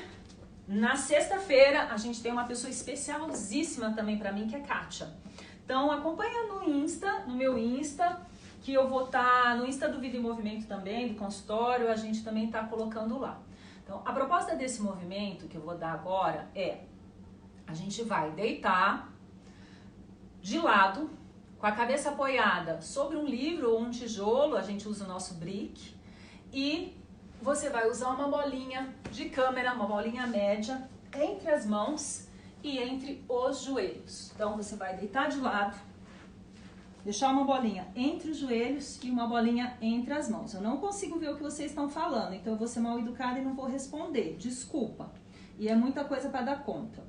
na sexta-feira, a gente tem uma pessoa especialíssima também para mim, que é Kátia. Então, acompanha no meu Insta, que eu vou estar no Insta do Vida em Movimento também, do consultório, a gente também está colocando lá. Então, a proposta desse movimento que eu vou dar agora é, a gente vai deitar de lado, com a cabeça apoiada sobre um livro ou um tijolo, a gente usa o nosso brick, e você vai usar uma bolinha de câmera, uma bolinha média, entre as mãos e entre os joelhos. Então você vai deitar de lado, deixar uma bolinha entre os joelhos e uma bolinha entre as mãos. Eu não consigo ver o que vocês estão falando, então eu vou ser mal educada e não vou responder, desculpa. E é muita coisa para dar conta.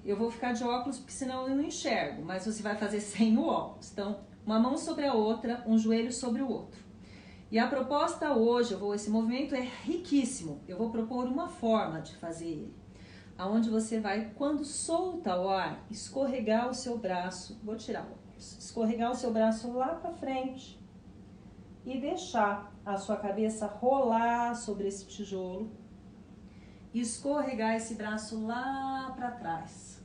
Eu vou ficar de óculos porque senão eu não enxergo, mas você vai fazer sem o óculos. Então, uma mão sobre a outra, um joelho sobre o outro. E a proposta hoje, esse movimento é riquíssimo. Eu vou propor uma forma de fazer ele. Aonde você vai, quando solta o ar, escorregar o seu braço, vou tirar o óculos, escorregar o seu braço lá para frente e deixar a sua cabeça rolar sobre esse tijolo. Escorregar esse braço lá para trás.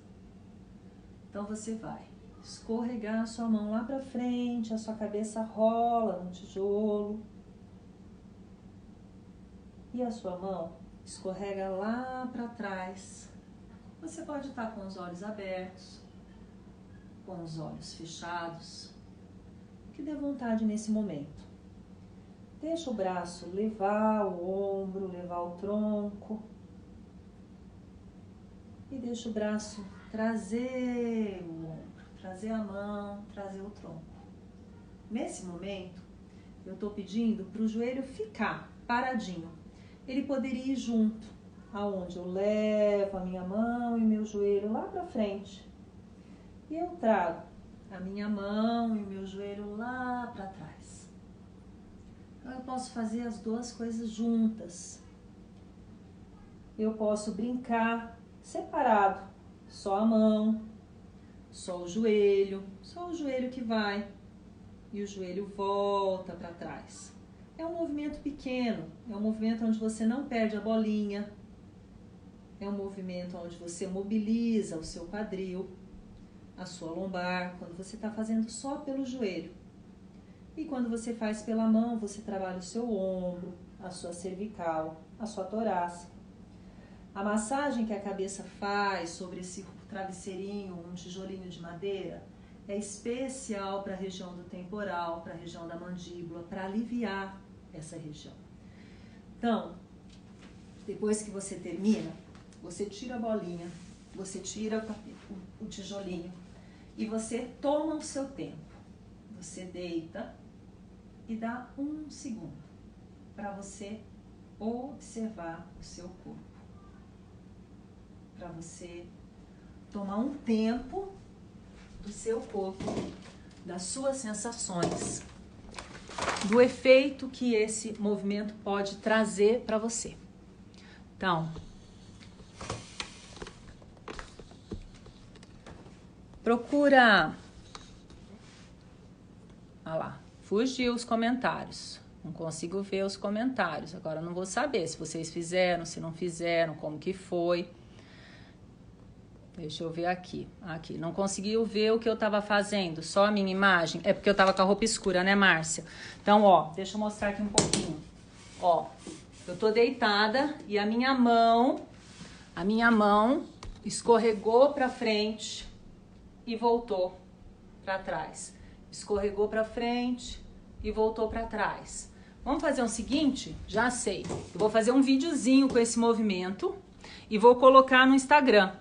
Então você vai escorregar a sua mão lá para frente, a sua cabeça rola no tijolo. E a sua mão escorrega lá para trás. Você pode estar com os olhos abertos, com os olhos fechados. O que dê vontade nesse momento. Deixa o braço levar o ombro, levar o tronco. E deixa o braço trazer o ombro, trazer a mão, trazer o tronco. Nesse momento, eu estou pedindo para o joelho ficar paradinho. Ele poderia ir junto, aonde eu levo a minha mão e meu joelho lá para frente. E eu trago a minha mão e o meu joelho lá para trás. Então eu posso fazer as duas coisas juntas. Eu posso brincar separado, só a mão, só o joelho que vai e o joelho volta para trás. É um movimento pequeno, é um movimento onde você não perde a bolinha, é um movimento onde você mobiliza o seu quadril, a sua lombar, quando você está fazendo só pelo joelho. E quando você faz pela mão, você trabalha o seu ombro, a sua cervical, a sua torácica. A massagem que a cabeça faz sobre esse travesseirinho, um tijolinho de madeira, é especial para a região do temporal, para a região da mandíbula, para aliviar essa região. Então, depois que você termina, você tira a bolinha, você tira o tijolinho e você toma o seu tempo. Você deita e dá 1 segundo para você observar o seu corpo. Para você tomar um tempo do seu corpo, das suas sensações, do efeito que esse movimento pode trazer para você. Então, procura... Olha lá, fugiu os comentários. Não consigo ver os comentários. Agora eu não vou saber se vocês fizeram, se não fizeram, como que foi. Deixa eu ver aqui. Aqui, não conseguiu ver o que eu tava fazendo, só a minha imagem. É porque eu tava com a roupa escura, né, Márcia? Então, ó, deixa eu mostrar aqui um pouquinho. Ó, eu tô deitada e a minha mão escorregou pra frente e voltou pra trás. Escorregou pra frente e voltou pra trás. Vamos fazer o seguinte? Já sei. Eu vou fazer um videozinho com esse movimento e vou colocar no Instagram.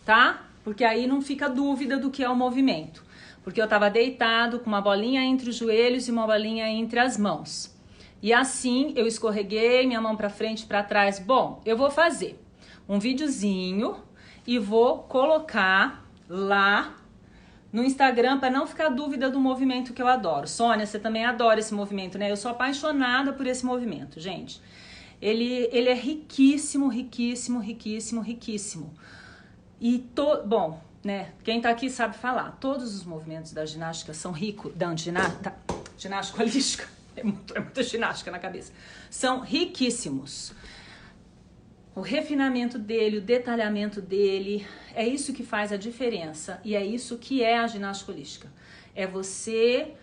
Tá? Porque aí não fica dúvida do que é o movimento. Porque eu tava deitado com uma bolinha entre os joelhos e uma bolinha entre as mãos. E assim eu escorreguei minha mão pra frente e pra trás. Bom, eu vou fazer um videozinho e vou colocar lá no Instagram para não ficar dúvida do movimento que eu adoro. Sônia, você também adora esse movimento, né? Eu sou apaixonada por esse movimento, gente. Ele é riquíssimo, riquíssimo, riquíssimo, riquíssimo. E, bom, né, quem tá aqui sabe falar, todos os movimentos da ginástica são ricos, ginástica holística, é muita ginástica na cabeça, são riquíssimos. O refinamento dele, o detalhamento dele, é isso que faz a diferença e é isso que é a ginástica holística. É você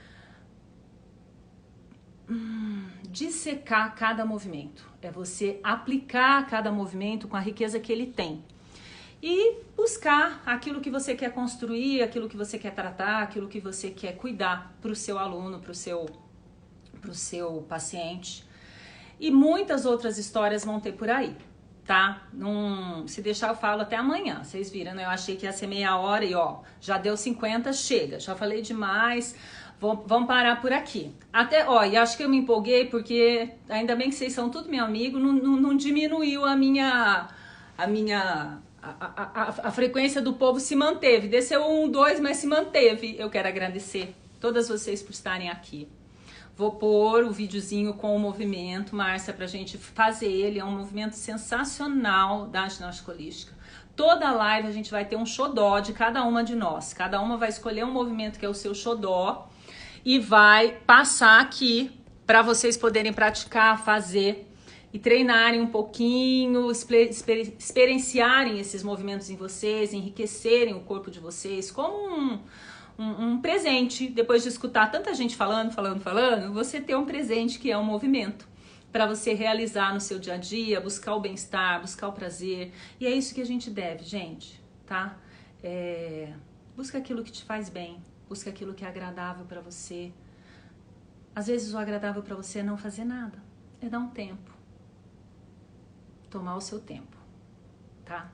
dissecar cada movimento, é você aplicar cada movimento com a riqueza que ele tem. e buscar aquilo que você quer construir, aquilo que você quer tratar, aquilo que você quer cuidar para o seu aluno, para o seu paciente. E muitas outras histórias vão ter por aí, tá? Não, se deixar eu falo até amanhã, vocês viram, né? Eu achei que ia ser meia hora e ó, já deu 50, chega, já falei demais, vamos parar por aqui. Até, ó, e acho que eu me empolguei porque, ainda bem que vocês são tudo meu amigo, não diminuiu a frequência do povo, se manteve, desceu 1, 2, mas se manteve. Eu quero agradecer todas vocês por estarem aqui. Vou pôr o videozinho com o movimento, Márcia, pra gente fazer ele. É um movimento sensacional da ginástica holística. Toda live a gente vai ter um xodó de cada uma de nós. Cada uma vai escolher um movimento que é o seu xodó e vai passar aqui para vocês poderem praticar, fazer e treinarem um pouquinho, experienciarem esses movimentos em vocês, enriquecerem o corpo de vocês como um presente. Depois de escutar tanta gente falando, você ter um presente que é um movimento para você realizar no seu dia a dia, buscar o bem-estar, buscar o prazer. E é isso que a gente deve, gente, tá? Busca aquilo que te faz bem, busca aquilo que é agradável para você. Às vezes o agradável para você é não fazer nada, é dar um tempo, tomar o seu tempo, tá?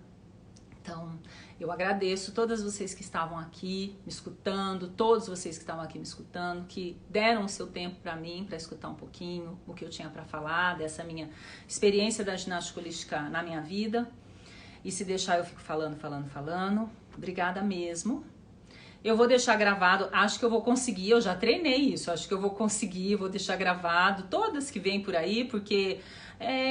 Então, eu agradeço todas vocês que estavam aqui me escutando, todos vocês que estavam aqui me escutando, que deram o seu tempo para mim, para escutar um pouquinho o que eu tinha para falar, dessa minha experiência da ginástica holística na minha vida. E se deixar eu fico falando. Obrigada mesmo. Eu vou deixar gravado, acho que eu vou conseguir, eu já treinei isso, acho que eu vou conseguir, vou deixar gravado, todas que vêm por aí, porque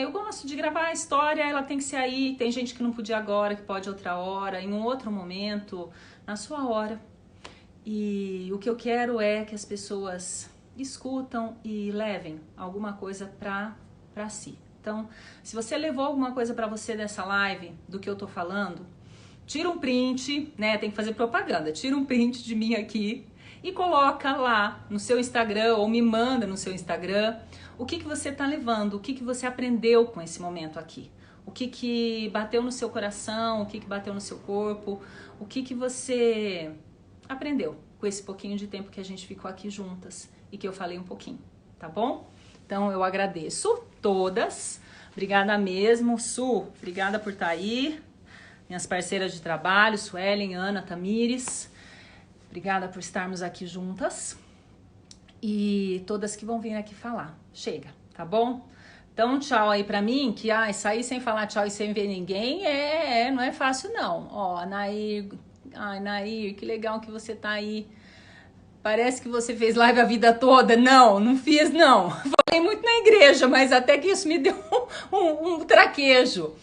eu gosto de gravar a história, ela tem que ser aí, tem gente que não podia agora, que pode outra hora, em um outro momento, na sua hora. E o que eu quero é que as pessoas escutam e levem alguma coisa pra si. Então, se você levou alguma coisa pra você dessa live, do que eu tô falando, tira um print, né? Tem que fazer propaganda. Tira um print de mim aqui e coloca lá no seu Instagram ou me manda no seu Instagram o que você tá levando, o que você aprendeu com esse momento aqui. O que bateu no seu coração, o que bateu no seu corpo, o que você aprendeu com esse pouquinho de tempo que a gente ficou aqui juntas e que eu falei um pouquinho, tá bom? Então eu agradeço todas, obrigada mesmo, Su, obrigada por estar aí. Minhas parceiras de trabalho, Suelen, Ana, Tamires, obrigada por estarmos aqui juntas. E todas que vão vir aqui falar. Chega, tá bom? Então, tchau aí pra mim, que sair sem falar tchau e sem ver ninguém não é fácil não. Ó, Nair, Nair, que legal que você tá aí. Parece que você fez live a vida toda. Não fiz não. Falei muito na igreja, mas até que isso me deu um traquejo.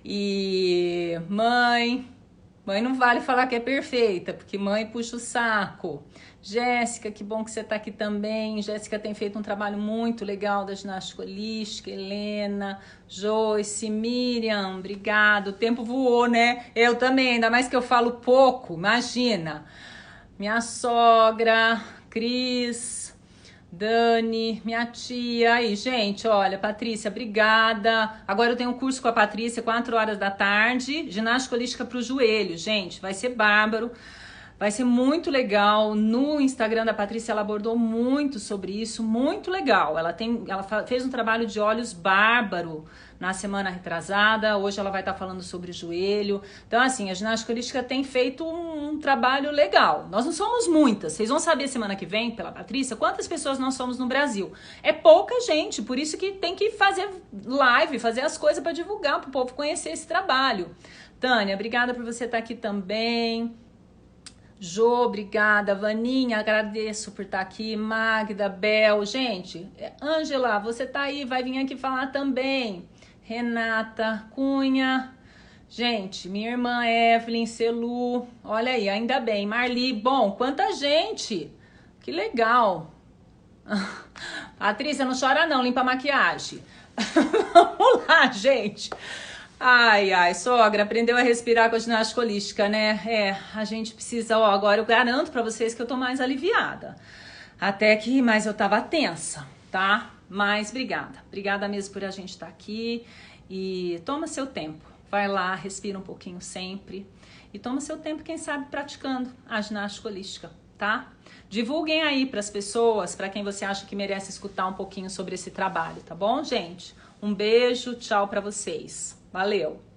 E mãe não vale falar que é perfeita, porque mãe puxa o saco. Jéssica, que bom que você tá aqui também. Jéssica tem feito um trabalho muito legal da ginástica holística. Helena, Joyce, Miriam, obrigado. O tempo voou, né? Eu também, ainda mais que eu falo pouco, imagina. Minha sogra, Cris, Dani, minha tia. Aí, gente, olha, Patrícia, obrigada. Agora eu tenho um curso com a Patrícia, 4 horas da tarde, ginástica holística pro joelho, gente, vai ser bárbaro. Vai ser muito legal. No Instagram da Patrícia ela abordou muito sobre isso, muito legal. Ela fez um trabalho de olhos bárbaro na semana retrasada. Hoje ela vai estar falando sobre joelho. Então assim, a ginástica holística tem feito um trabalho legal. Nós não somos muitas. Vocês vão saber semana que vem, pela Patrícia, quantas pessoas nós somos no Brasil. É pouca gente, por isso que tem que fazer live, fazer as coisas para divulgar, para o povo conhecer esse trabalho. Tânia, obrigada por você estar aqui também. Jô, obrigada. Vaninha, agradeço por estar aqui. Magda, Bel, gente, Ângela, você tá aí, vai vir aqui falar também. Renata, Cunha, gente, minha irmã Evelyn, Celu, olha aí, ainda bem. Marli, bom, quanta gente, que legal. Patrícia, não chora não, limpa a maquiagem. Vamos lá, gente. Ai, sogra, aprendeu a respirar com a ginástica holística, né? A gente precisa, agora eu garanto pra vocês que eu tô mais aliviada. Mas eu tava tensa, tá? Mas obrigada mesmo por a gente estar aqui e toma seu tempo. vai lá, respira um pouquinho sempre e toma seu tempo, quem sabe, praticando a ginástica holística, tá? Divulguem aí para as pessoas, para quem você acha que merece escutar um pouquinho sobre esse trabalho, tá bom, gente? Um beijo, tchau para vocês. Valeu!